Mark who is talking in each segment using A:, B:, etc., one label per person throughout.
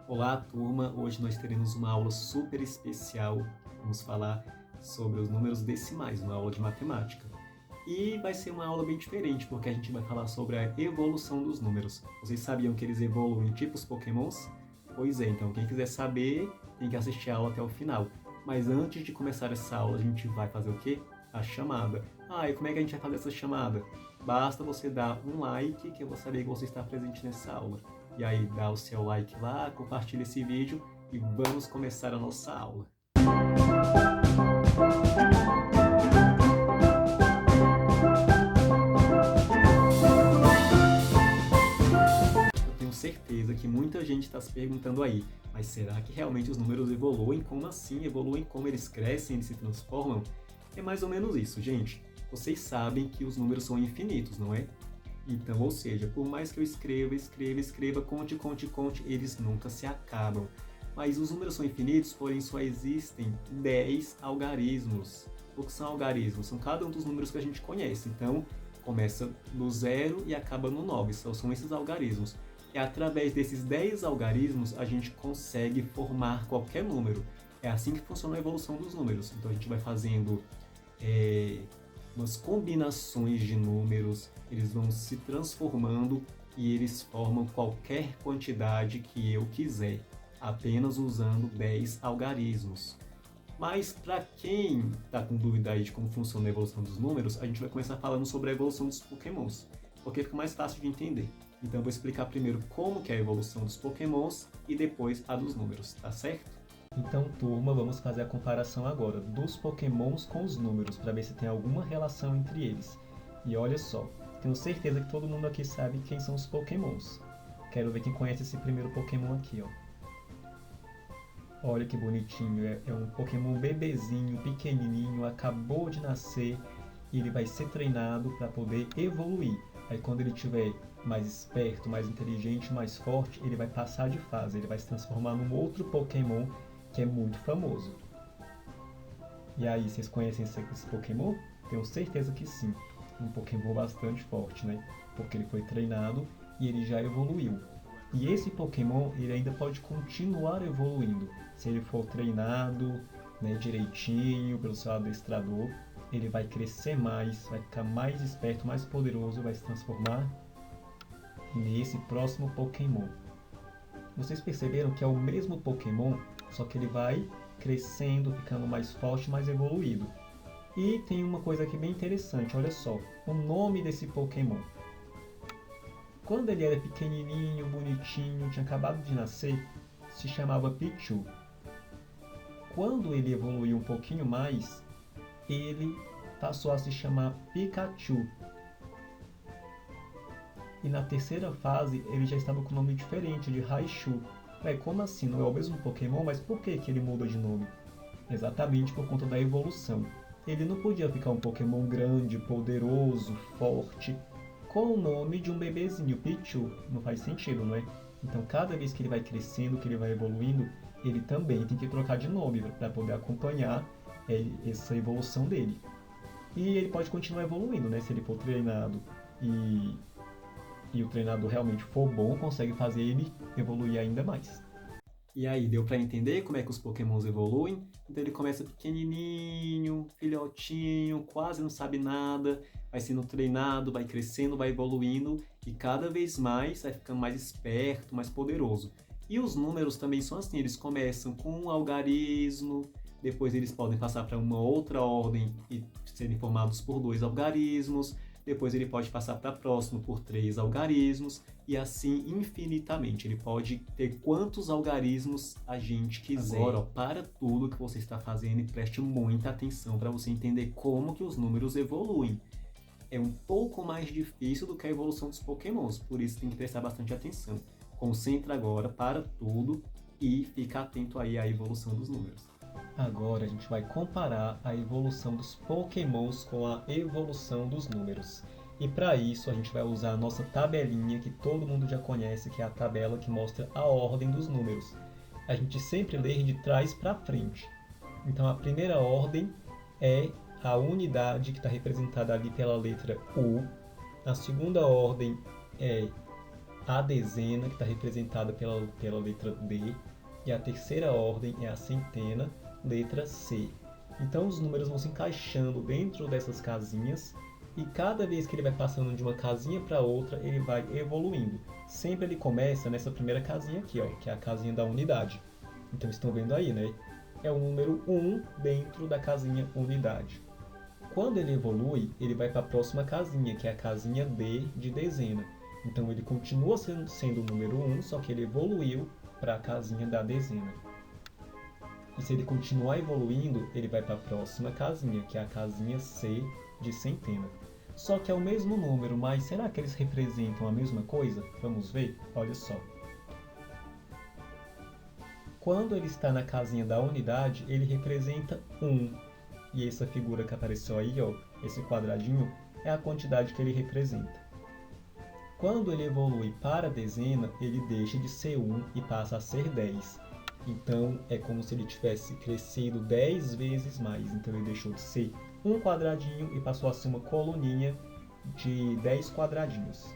A: Olá, turma! Hoje nós teremos uma aula super especial. Vamos falar sobre os números decimais, uma aula de matemática. E vai ser uma aula bem diferente, porque a gente vai falar sobre a evolução dos números. Vocês sabiam que eles evoluem tipo os Pokémons? Pois é, então quem quiser saber tem que assistir a aula até o final. Mas antes de começar essa aula, a gente vai fazer o quê? A chamada. E como é que a gente vai fazer essa chamada? Basta você dar um like, que eu vou saber que você está presente nessa aula. E aí, dá o seu like lá, compartilha esse vídeo e vamos começar a nossa aula. Eu tenho certeza que muita gente está se perguntando aí, mas será que realmente os números evoluem? Como assim? Evoluem como eles crescem, eles se transformam? É mais ou menos isso, gente. Vocês sabem que os números são infinitos, não é? Então, ou seja, por mais que eu escreva, conte, eles nunca se acabam. Mas os números são infinitos, porém só existem 10 algarismos. O que são algarismos? São cada um dos números que a gente conhece. Então, começa no 0 e acaba no 9. São esses algarismos. E através desses 10 algarismos, a gente consegue formar qualquer número. É assim que funciona a evolução dos números. Então, a gente vai fazendo umas combinações de números, eles vão se transformando e eles formam qualquer quantidade que eu quiser, apenas usando 10 algarismos. Mas para quem está com dúvida aí de como funciona a evolução dos números, a gente vai começar falando sobre a evolução dos Pokémons, porque fica mais fácil de entender. Então eu vou explicar primeiro como que é a evolução dos Pokémons e depois a dos números, tá certo? Então, turma, vamos fazer a comparação agora dos Pokémons com os números, para ver se tem alguma relação entre eles. E olha só, tenho certeza que todo mundo aqui sabe quem são os Pokémons. Quero ver quem conhece esse primeiro Pokémon aqui, ó. Olha que bonitinho, é um Pokémon bebezinho, pequenininho, acabou de nascer e ele vai ser treinado para poder evoluir. Aí quando ele tiver mais esperto, mais inteligente, mais forte, ele vai passar de fase, ele vai se transformar num outro Pokémon que é muito famoso. E aí, vocês conhecem esse Pokémon? Tenho certeza que sim. Um Pokémon bastante forte, né? Porque ele foi treinado e ele já evoluiu. E esse Pokémon, ele ainda pode continuar evoluindo. Se ele for treinado, né, direitinho pelo seu adestrador, ele vai crescer mais, vai ficar mais esperto, mais poderoso, vai se transformar nesse próximo Pokémon. Vocês perceberam que é o mesmo Pokémon, só que ele vai crescendo, ficando mais forte, mais evoluído. E tem uma coisa aqui bem interessante, olha só, o nome desse Pokémon. Quando ele era pequenininho, bonitinho, tinha acabado de nascer, se chamava Pichu. Quando ele evoluiu um pouquinho mais, ele passou a se chamar Pikachu. E na terceira fase, ele já estava com um nome diferente, de Raichu. Como assim? Não é o mesmo Pokémon, mas por que ele muda de nome? Exatamente por conta da evolução. Ele não podia ficar um Pokémon grande, poderoso, forte, com o nome de um bebezinho, Pichu. Não faz sentido, não é? Então, cada vez que ele vai crescendo, que ele vai evoluindo, ele também tem que trocar de nome para poder acompanhar essa evolução dele. E ele pode continuar evoluindo, né? Se ele for treinado e o treinador realmente for bom, consegue fazer ele evoluir ainda mais. E aí, deu para entender como é que os Pokémons evoluem? Então ele começa pequenininho, filhotinho, quase não sabe nada, vai sendo treinado, vai crescendo, vai evoluindo e cada vez mais vai ficando mais esperto, mais poderoso. E os números também são assim, eles começam com um algarismo, depois eles podem passar para uma outra ordem e serem formados por 2 algarismos, depois ele pode passar para próximo por 3 algarismos e assim infinitamente. Ele pode ter quantos algarismos a gente quiser. Agora, para tudo que você está fazendo e preste muita atenção para você entender como que os números evoluem. É um pouco mais difícil do que a evolução dos Pokémons, por isso tem que prestar bastante atenção. Concentra agora, para tudo e fica atento aí à evolução dos números. Agora a gente vai comparar a evolução dos Pokémons com a evolução dos números. E para isso a gente vai usar a nossa tabelinha que todo mundo já conhece, que é a tabela que mostra a ordem dos números. A gente sempre lê de trás para frente. Então a primeira ordem é a unidade que está representada ali pela letra U. A segunda ordem é a dezena, que está representada pela letra D, e a terceira ordem é a centena, letra C. Então os números vão se encaixando dentro dessas casinhas, e cada vez que ele vai passando de uma casinha para outra, ele vai evoluindo. Sempre ele começa nessa primeira casinha aqui, ó, que é a casinha da unidade. Então estão vendo aí, né? É o número 1 dentro da casinha unidade. Quando ele evolui, ele vai para a próxima casinha, que é a casinha D de dezena. Então ele continua sendo o número 1, só que ele evoluiu para a casinha da dezena. E se ele continuar evoluindo, ele vai para a próxima casinha, que é a casinha C de centena. Só que é o mesmo número, mas será que eles representam a mesma coisa? Vamos ver? Olha só. Quando ele está na casinha da unidade, ele representa 1. E essa figura que apareceu aí, ó, esse quadradinho, é a quantidade que ele representa. Quando ele evolui para a dezena, ele deixa de ser 1 e passa a ser 10. Então, é como se ele tivesse crescido 10 vezes mais. Então, ele deixou de ser um quadradinho e passou a ser uma coluninha de 10 quadradinhos.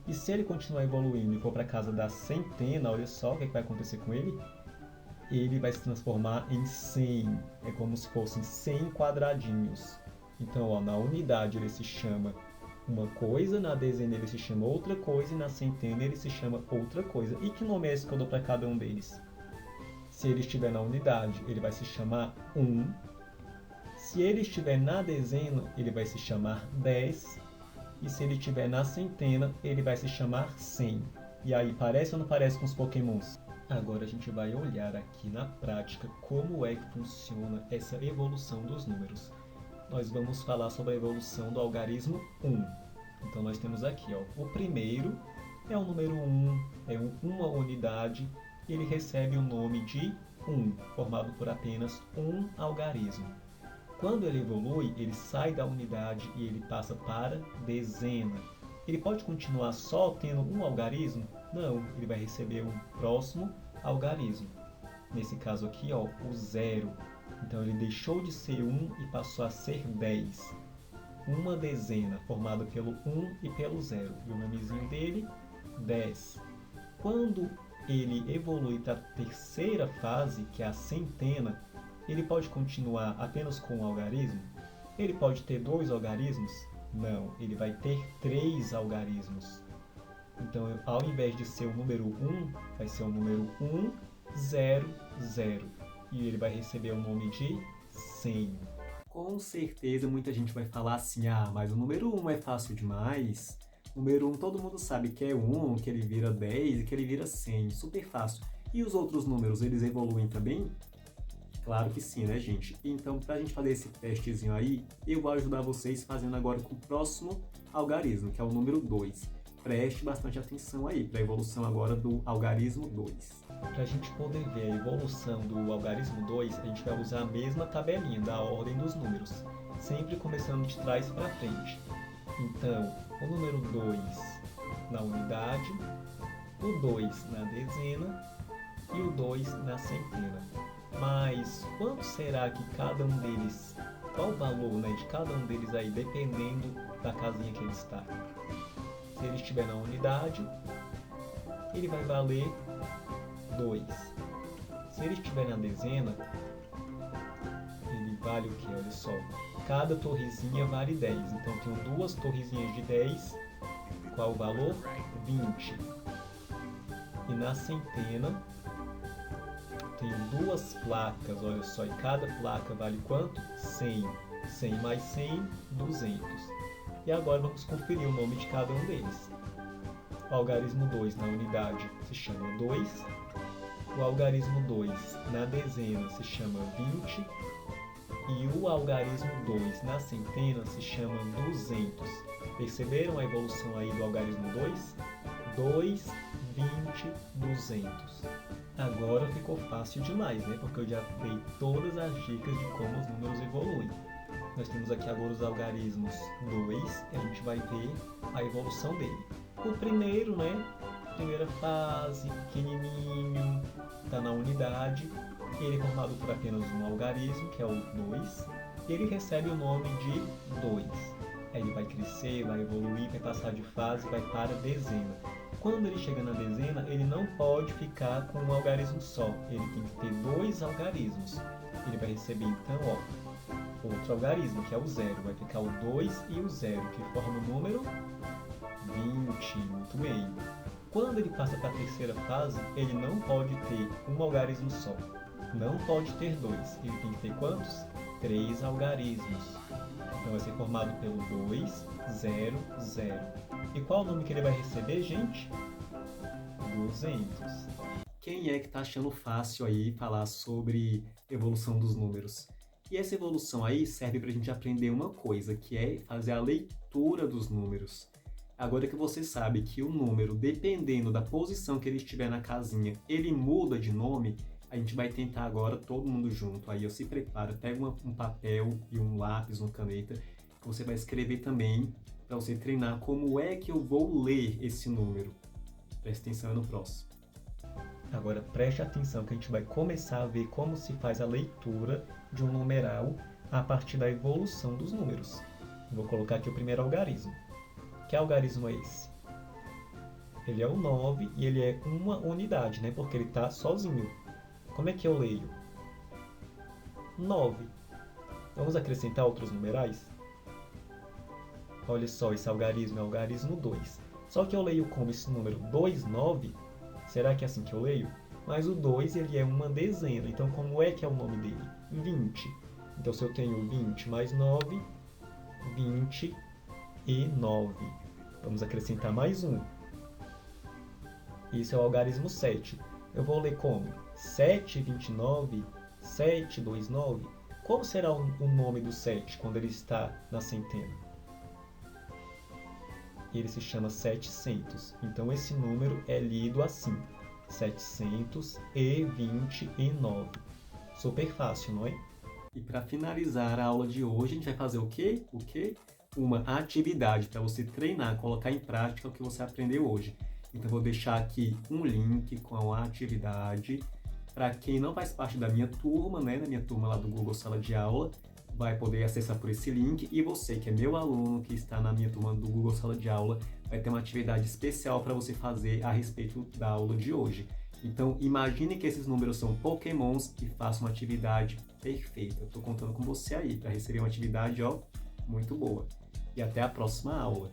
A: E se ele continuar evoluindo e for para a casa da centena, olha só o que vai acontecer com ele. Ele vai se transformar em 100. É como se fossem 100 quadradinhos. Então, ó, na unidade ele se chama uma coisa, na dezena ele se chama outra coisa e na centena ele se chama outra coisa. E que nome é esse que eu dou para cada um deles? Se ele estiver na unidade, ele vai se chamar 1. Se ele estiver na dezena, ele vai se chamar 10. E se ele estiver na centena, ele vai se chamar 100. E aí, parece ou não parece com os Pokémons? Agora a gente vai olhar aqui na prática como é que funciona essa evolução dos números. Nós vamos falar sobre a evolução do algarismo 1. Então nós temos aqui, ó, o primeiro é o número 1, é uma unidade, e ele recebe o nome de 1, formado por apenas um algarismo. Quando ele evolui, ele sai da unidade e ele passa para dezena. Ele pode continuar só tendo um algarismo? Não, ele vai receber um próximo algarismo. Nesse caso aqui, ó, o 0. Então ele deixou de ser 1 e passou a ser 10. Uma dezena formada pelo 1 e pelo 0. E o nomezinho dele, 10. Quando ele evolui para a terceira fase, que é a centena, ele pode continuar apenas com um algarismo? Ele pode ter 2 algarismos? Não, ele vai ter 3 algarismos. Então, ao invés de ser o número 1, vai ser o número 1, 0, 0. E ele vai receber o nome de 100. Com certeza, muita gente vai falar assim, mas o número 1 é fácil demais. O número 1 todo mundo sabe que é 1, que ele vira 10 e que ele vira 100. Super fácil. E os outros números, eles evoluem também? Claro que sim, né, gente? Então, para a gente fazer esse testezinho aí, eu vou ajudar vocês fazendo agora com o próximo algarismo, que é o número 2. Preste bastante atenção aí para a evolução agora do algarismo 2. Para a gente poder ver a evolução do algarismo 2, a gente vai usar a mesma tabelinha da ordem dos números, sempre começando de trás para frente. Então, o número 2 na unidade, o 2 na dezena e o 2 na centena. Mas quanto será que cada um deles, qual o valor, né, de cada um deles aí, dependendo da casinha que ele está? Se ele estiver na unidade, ele vai valer 2. Se ele estiver na dezena, ele vale o que? Olha só, cada torrezinha vale 10. Então, tenho 2 torrezinhas de 10. Qual o valor? 20. E na centena, tenho 2 placas, olha só, e cada placa vale quanto? 100. 100 mais 100, 200. E agora vamos conferir o nome de cada um deles. O algarismo 2 na unidade se chama 2. O algarismo 2 na dezena se chama 20. E o algarismo 2 na centena se chama 200. Perceberam a evolução aí do algarismo 2? 2, 20, 200. Agora ficou fácil demais, né? Porque eu já dei todas as dicas de como os números evoluem. Nós temos aqui agora os algarismos 2 e a gente vai ver a evolução dele. O primeiro, né? Primeira fase, pequenininho, está na unidade. Ele é formado por apenas um algarismo, que é o 2. E ele recebe o nome de 2. Aí ele vai crescer, vai evoluir, vai passar de fase, vai para a dezena. Quando ele chega na dezena, ele não pode ficar com um algarismo só, ele tem que ter 2 algarismos. Ele vai receber então, ó, outro algarismo, que é o 0. Vai ficar o 2 e o 0, que forma o número 20. Muito bem. Quando ele passa para a terceira fase, ele não pode ter um algarismo só. Não pode ter 2. Ele tem que ter quantos? 3 algarismos. Então vai ser formado pelo 2, 0, 0. E qual o nome que ele vai receber, gente? 200. Quem é que está achando fácil aí falar sobre evolução dos números? E essa evolução aí serve para a gente aprender uma coisa, que é fazer a leitura dos números. Agora que você sabe que o número, dependendo da posição que ele estiver na casinha, ele muda de nome, a gente vai tentar agora todo mundo junto. Aí se prepara, pega um papel e um lápis, uma caneta, que você vai escrever também para você treinar como é que eu vou ler esse número. Preste atenção no próximo. Agora preste atenção que a gente vai começar a ver como se faz a leitura de um numeral a partir da evolução dos números. Vou colocar aqui o primeiro algarismo. Que algarismo é esse? Ele é o 9 e ele é uma unidade, né? Porque ele está sozinho. Como é que eu leio? 9. Vamos acrescentar outros numerais? Olha só, esse algarismo é o algarismo 2. Só que eu leio como esse número 2, 9. Será que é assim que eu leio? Mas o 2 ele é uma dezena. Então, como é que é o nome dele? 20. Então, se eu tenho 20 mais 9, 20 e 9. Vamos acrescentar mais um. Isso é o algarismo 7. Eu vou ler como? 7, 29, 7, 2, 9. Como será o nome do 7 quando ele está na centena? Ele se chama 700. Então, esse número é lido assim. 729. Super fácil, não é? E para finalizar a aula de hoje, a gente vai fazer o quê? Uma atividade para você treinar, colocar em prática o que você aprendeu hoje. Então, vou deixar aqui um link com a atividade. Para quem não faz parte da minha turma, né, da minha turma lá do Google Sala de Aula, vai poder acessar por esse link. E você, que é meu aluno, que está na minha turma do Google Sala de Aula, vai ter uma atividade especial para você fazer a respeito da aula de hoje. Então, imagine que esses números são pokémons e faça uma atividade perfeita. Eu estou contando com você aí para receber uma atividade, ó, muito boa. E até a próxima aula.